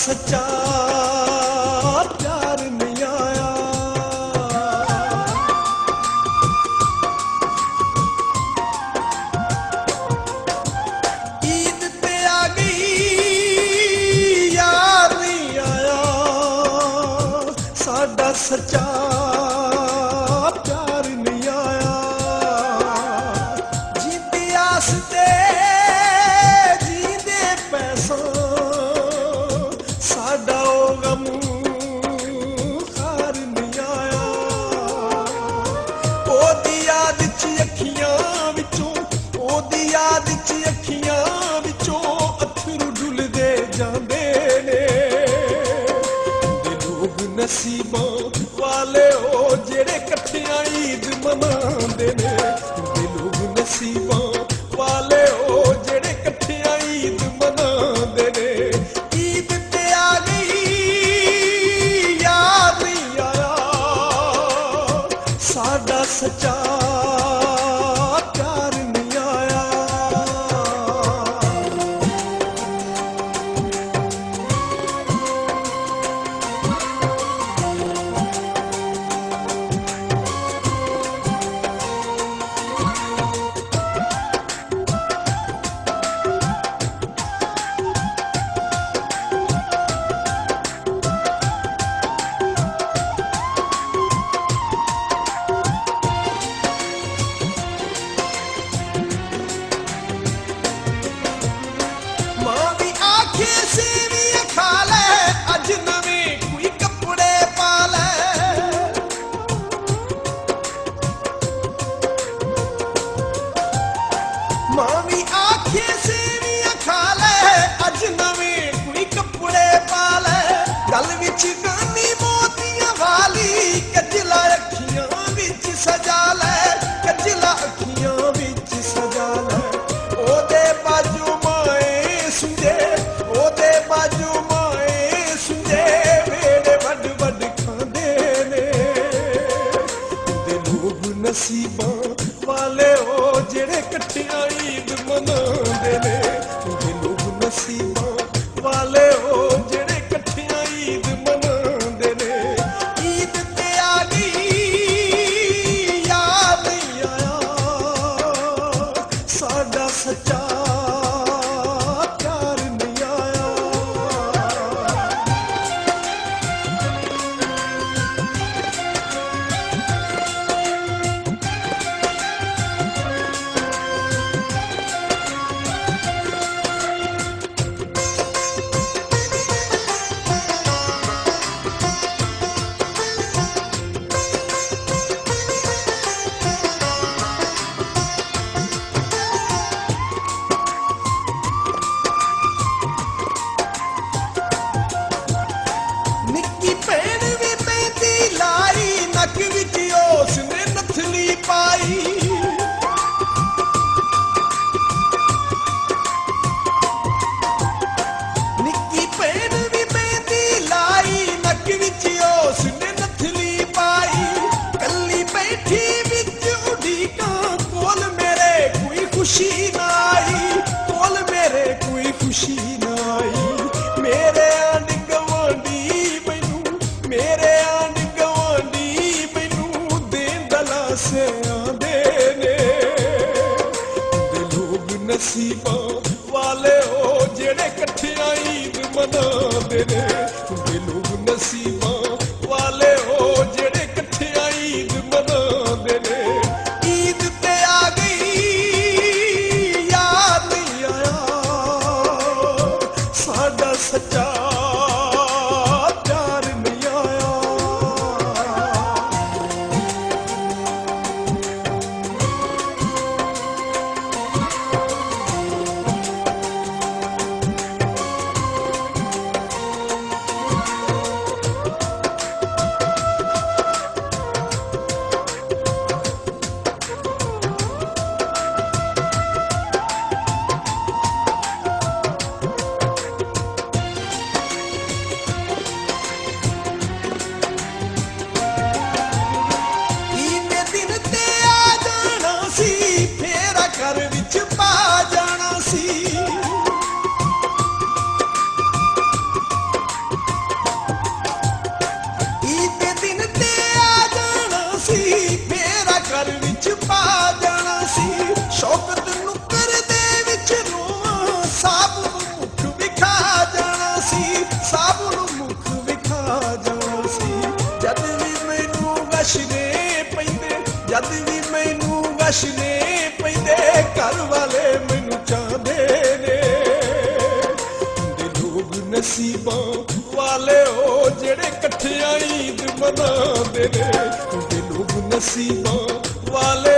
सच्चा प्यार नहीं आया। ईद ते आ गई यार नहीं आया, साडा सच्चा प्यार नहीं आया। जीती आस ते जींदे पैसा, साडा ओ गम खार नहीं आया। ओदी याद च अखियां विचों, ओदी याद च अखियां विचों अथरू डुलदे जांदे ने। लोग नसीबां वाले ओ जेड़े कट्ठियां ईद मनांदे ने। लोग नसीबां वाले ओ जेड़े कट्ठियां ईद मनांदे ने। ईद ते आ गई याद नहीं आया, साडा सच्चा प्यार नहीं आया। मां भी आखे सेवियां खा ले, अज नवे कोई कपड़े पा ले। मां भी आखे सेवियां खा ले, अज नवे कोई कपड़े पा ले। गल विच गानी मोतियां वाली, कजला अखियां विच सजा ले, कजला अखियां विच सजा ले। ओदे बाजू माए सुंजे, ओदे बाजू माए सुंजे वेड़े वड वड खांदे ने। दे लोग नसीबां वाले ओ जेड़े कट्ठियां ईद मनांदे ने। दे लोग नसीबां वाले ओ जेड़े कट्ठियां ईद मनांदे ने। ईद ते आ गई याद नहीं आया, साडा सच्चा प्यार नहीं आया। निक्की भैन भी मेहंदी लाई, नक विच उसने नथली पाई। निक्की भैन भी मेहंदी लाई, नक विच उसने नथली पाई। कल्ली बैठी विच उड़ीकां, कोल मेरे कोई खुशी ना आई, कोल मेरे कोई खुशी ना आई। मेरे आंढ गवांढी मैनू, मेरे आंढ गवांढी मैनू देन दलासे आंदे ने। दे लोग नसीबां वाले ओ जेड़े कट्ठियां ईद मनांदे ने। दे लोग नसीबां वाले ओ जेड़े कट्ठियां ईद मनांदे ने। ईद ते आ गई याद नहीं आया, साडा सच्चा प्यार नहीं आया। ਨਸੀਬਾਂ ਵਾਲੇ ਉਹ ਜਿਹੜੇ ਇਕੱਠਿਆਂ ਈਦ ਮਨਾਉਂਦੇ ਨੇ, ਤੁਹਾਡੇ ਲੋਕ ਨਸੀਬਾਂ ਵਾਲੇ